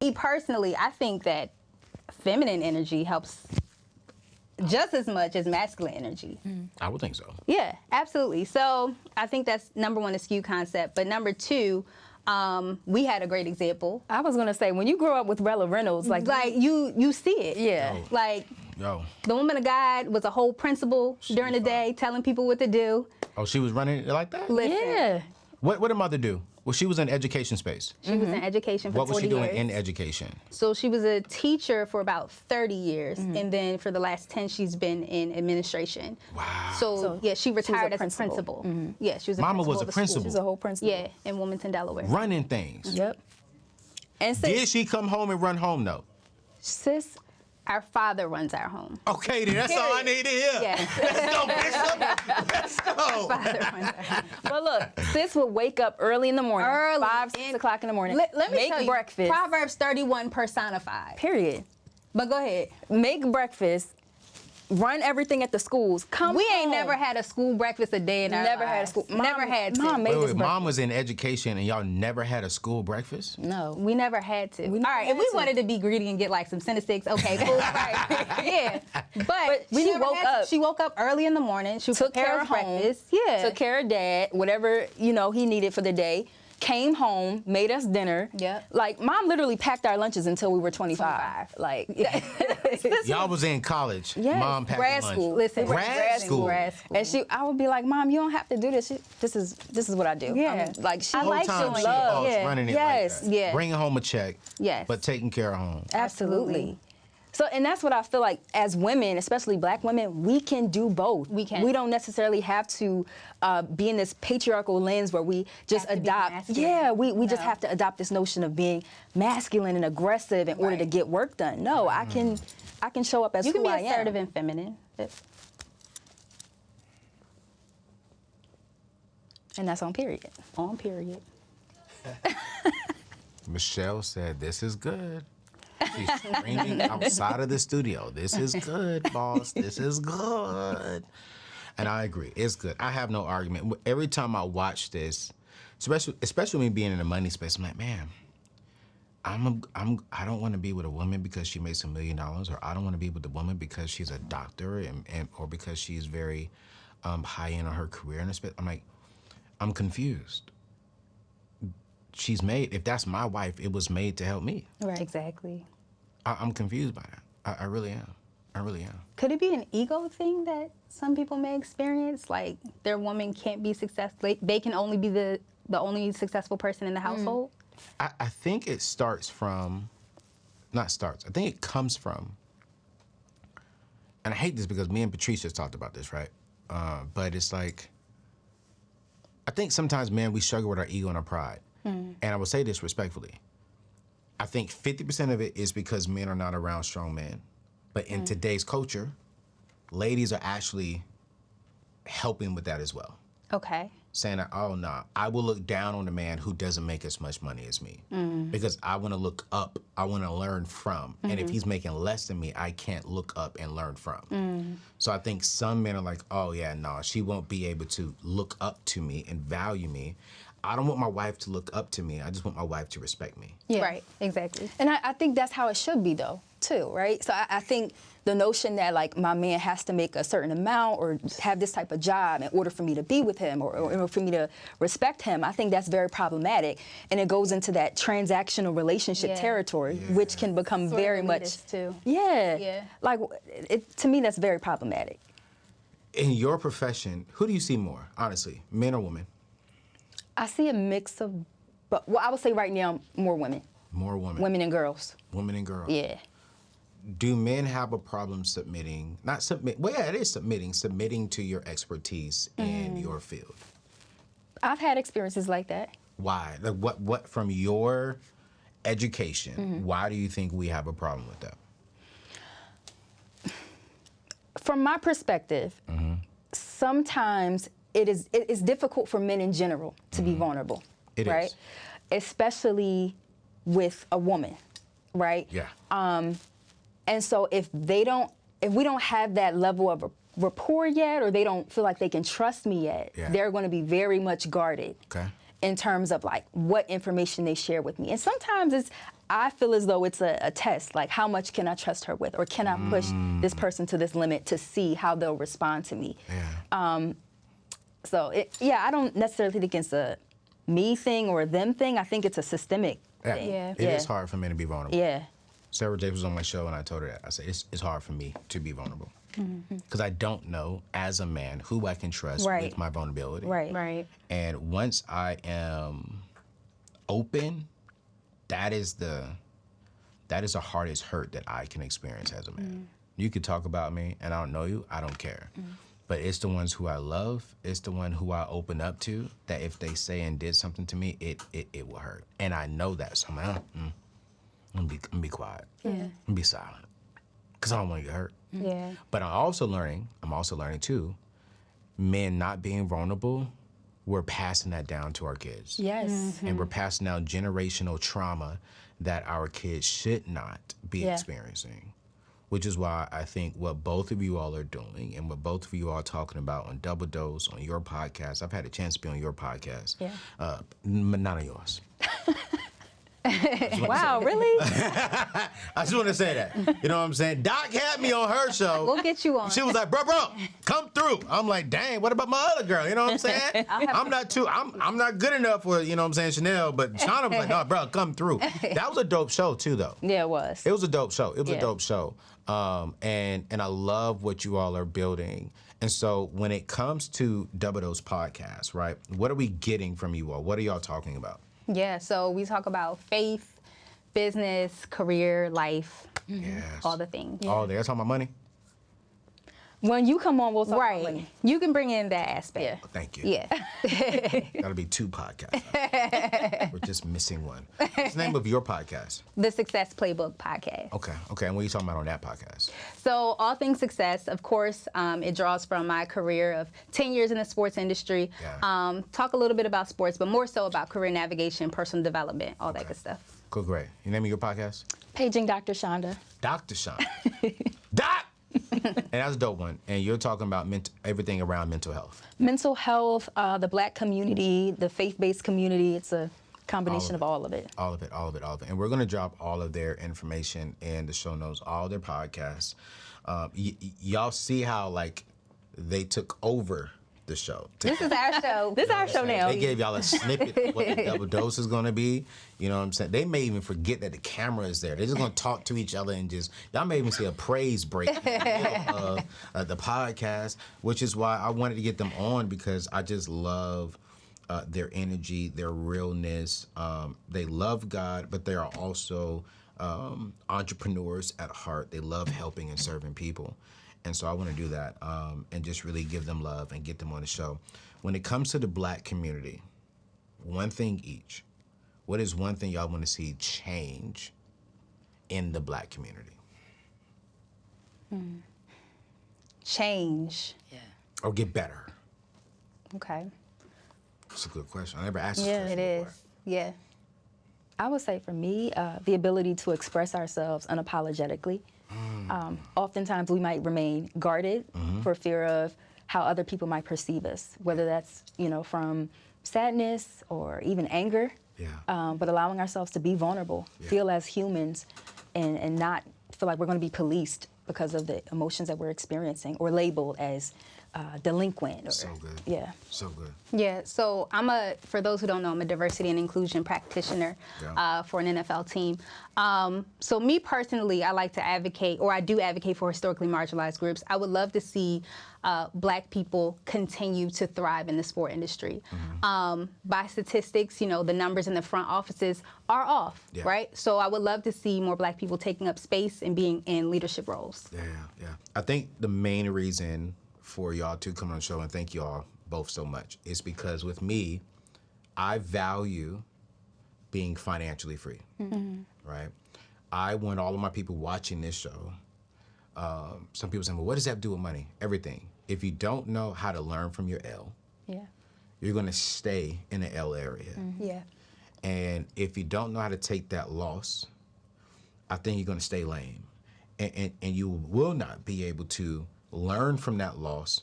Me personally, I think that feminine energy helps just as much as masculine energy. I would think so. Yeah, absolutely. So I think that's number one, the skew concept. But number two, we had a great example. I was gonna say, when you grow up with Rella Reynolds, like you see it. Yeah. Like Yo. the woman of God was a whole principal during the day, telling people what to do. Oh, she was running it like that? Listen, Yeah. What did mother do? Well, she was in education space. she was in education for What was 40 she doing years. in education? So she was a teacher for about 30 years, and then for the last 10, she's been in administration. Wow. So yeah, she retired as a principal. principal. Yeah, she was a Mama principal was a of principal. school. She's a whole principal. Yeah, in Wilmington, Delaware. Running things. Yep. And Did she come home and run home though? Sis, our father runs our home. Okay, then that's all I need to hear. Yes. Let's go, Bishop. Let's go. Father runs our home. But look, sis would wake up early in the morning, Early 5, 6 o'clock in the morning. Let me make tell you, breakfast. Proverbs 31 personified. Period. But go ahead. Make breakfast. Run everything at the schools. Come We home. ain't never had a school breakfast a day in our Never had a lives. school. Never had to. Mom made this Wait, breakfast. Mom was in education and y'all never had a school breakfast? No. We never had to. We never All right, if had we to. wanted to be greedy and get like some Cine Sticks, okay, cool. Right. Yeah. But she never woke had to. up. She woke up early in the morning. She Took care prepared of home. breakfast. Yeah. Took care of dad, whatever, he needed for the day. Came home, made us dinner. Yep. Like, Mom literally packed our lunches until we were 25. Like, Y'all was in college. Yes, Mom packed grad lunch. school. Listen, Grad school. Grad school. and I would be like, Mom, you don't have to do this. This is what I do. Yeah. Like, she I Whole like time doing she love. was Yeah. running it Yes. like that. Yeah. Bringing home a check. Yes. But taking care of home. Absolutely. So, and that's what I feel like as women, especially black women, we can do both. We can. We don't necessarily have to be in this patriarchal lens where we just Have to be adopt. masculine. Yeah, we just No. have to adopt this notion of being masculine and aggressive in order to Right. get work done. No, I can show up as You can who be I assertive am. and feminine. And that's on period. On period. Michelle said, "This is good." She's screaming outside of the studio. This is good, boss. This is good. And I agree. It's good. I have no argument. Every time I watch this, especially me being in the money space, I'm like, man, I don't want to be with a woman because she makes $1 million, or I don't want to be with a woman because she's a doctor or because she's very high end on her career. And I'm like, I'm confused. She's made, if that's my wife, it was made to help me. Right. Exactly. I'm confused by that. I really am. I really am. Could it be an ego thing that some people may experience? Like their woman can't be successful. They can only be the only successful person in the household? I think it starts from, I think it comes from, and I hate this because me and Patricia talked about this, right? But it's like, I think sometimes, man, we struggle with our ego and our pride. And I will say this respectfully. I think 50% of it is because men are not around strong men. But in today's culture, ladies are actually helping with that as well. Okay. Saying that, oh, no, I will look down on a man who doesn't make as much money as me. Because I want to look up, I want to learn from. And if he's making less than me, I can't look up and learn from. So I think some men are like, oh, yeah, no, she won't be able to look up to me and value me. I don't want my wife to look up to me. I just want my wife to respect me. Yeah. Right. Exactly. And I think that's how it should be, though, too, right? So I think the notion that, like, my man has to make a certain amount or have this type of job in order for me to be with him or for me to respect him, I think that's very problematic. And it goes into that transactional relationship territory, which can become Sort of very much... elitist, too. Yeah. Yeah. Like, to me, that's very problematic. In your profession, who do you see more, honestly, men or women? I see a mix of... But well, I would say right now, more women. More women. Women and girls. Women and girls. Yeah. Do men have a problem submitting, well, yeah, it is submitting to your expertise in your field? I've had experiences like that. Why? Like what from your education, why do you think we have a problem with that? From my perspective, sometimes it's difficult for men in general to be vulnerable. It right? is. Especially with a woman, right? Yeah. And so if we don't have that level of rapport yet, or they don't feel like they can trust me yet, Yeah. they're going to be very much guarded. Okay. in terms of like what information they share with me. And sometimes I feel as though it's a test, like how much can I trust her with, or can I push this person to this limit to see how they'll respond to me. Yeah. I don't necessarily think it's a me thing or them thing. I think it's a systemic thing. Yeah. It is hard for men to be vulnerable. Yeah. Sarah J was on my show, and I told her that. I said, it's hard for me to be vulnerable. Because I don't know, as a man, who I can trust Right. with my vulnerability. Right. Right. And once I am open, that is the hardest hurt that I can experience as a man. You could talk about me, and I don't know you, I don't care. But it's the ones who I love, it's the one who I open up to, that if they say and did something to me, it will hurt. And I know that, so I'm like, I'm gonna be quiet. Yeah. I'm gonna be silent. Because I don't want to get hurt. Yeah. But I'm also learning too, men not being vulnerable, we're passing that down to our kids. Yes. And we're passing down generational trauma that our kids should not be experiencing. Which is why I think what both of you all are doing and what both of you all are talking about on Double Dose, on your podcast, I've had a chance to be on your podcast. Yeah. None of yours. Wow, really? I just want to say that. You know what I'm saying? Doc had me on her show. We'll get you on. She was like, bro, come through. I'm like, dang, what about my other girl? You know what I'm saying? I'm not good enough for, you know what I'm saying, Chanelle, but Chanda was like, no, bro, come through. That was a dope show too, though. Yeah, it was. It was a dope show. It was a dope show. And I love what you all are building. And so when it comes to Double Dose podcast, right, what are we getting from you all? What are y'all talking about? Yeah, so we talk about faith, business, career, life, Yes. all the things. All there. Talking about money? When you come on, we'll talk about Right. money. You can bring in that aspect. Yeah. Oh, thank you. Yeah. That'll be 2 podcasts. We're just missing one. What's the name of your podcast? The Success Playbook podcast. Okay. And what are you talking about on that podcast? So all things success, of course, it draws from my career of 10 years in the sports industry. Yeah. Talk a little bit about sports, but more so about career navigation, personal development, all that good stuff. Cool, great. You name of your podcast? Paging Dr.Chanda. Dr.Chanda. Doc! And that's a dope one. And you're talking about everything around mental health. Mental health, the Black community, the faith-based community. It's a combination of all of it. All of it. And we're going to drop all of their information in the show notes, all their podcasts. Y'all see how, like, they took over the show. This is our show. This is our show now. They gave y'all a snippet of what the Double Dose is going to be. You know what I'm saying? They may even forget that the camera is there. They're just going to talk to each other and just, y'all may even see a praise break in the middle of the podcast, which is why I wanted to get them on, because I just love their energy, their realness. They love God, but they are also entrepreneurs at heart. They love helping and serving people. And so I want to do that and just really give them love and get them on the show. When it comes to the Black community, one thing each. What is one thing y'all want to see change in the Black community? Change. Yeah. Or get better? Okay. That's a good question. I never asked this Yeah, question It before. is. Yeah. I would say for me, the ability to express ourselves unapologetically. Oftentimes we might remain guarded for fear of how other people might perceive us, whether that's, from sadness or even anger. Yeah. But allowing ourselves to be vulnerable, feel as humans, and not feel like we're going to be policed because of the emotions that we're experiencing or labeled as delinquent. Or, So good. Yeah. So good. Yeah, so for those who don't know, I'm a diversity and inclusion practitioner for an NFL team. So me personally, I like to advocate, or I do advocate for historically marginalized groups. I would love to see Black people continue to thrive in the sport industry. By statistics, the numbers in the front offices are off, right? So I would love to see more Black people taking up space and being in leadership roles. Yeah. I think the main reason for y'all to come on the show, and thank y'all both so much, is because with me, I value being financially free, right? I want all of my people watching this show, some people say, well, what does that have to do with money? Everything. If you don't know how to learn from your L, you're gonna stay in the L area. Yeah. And if you don't know how to take that loss, I think you're gonna stay lame. And you will not be able to learn from that loss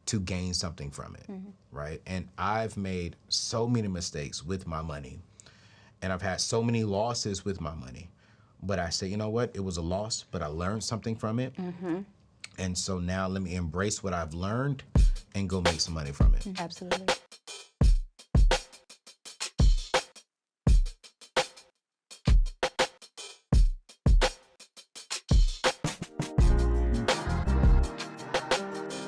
to gain something from it, right? And I've made so many mistakes with my money, and I've had so many losses with my money. But I say, you know what? It was a loss, but I learned something from it. And so now let me embrace what I've learned and go make some money from it. Absolutely.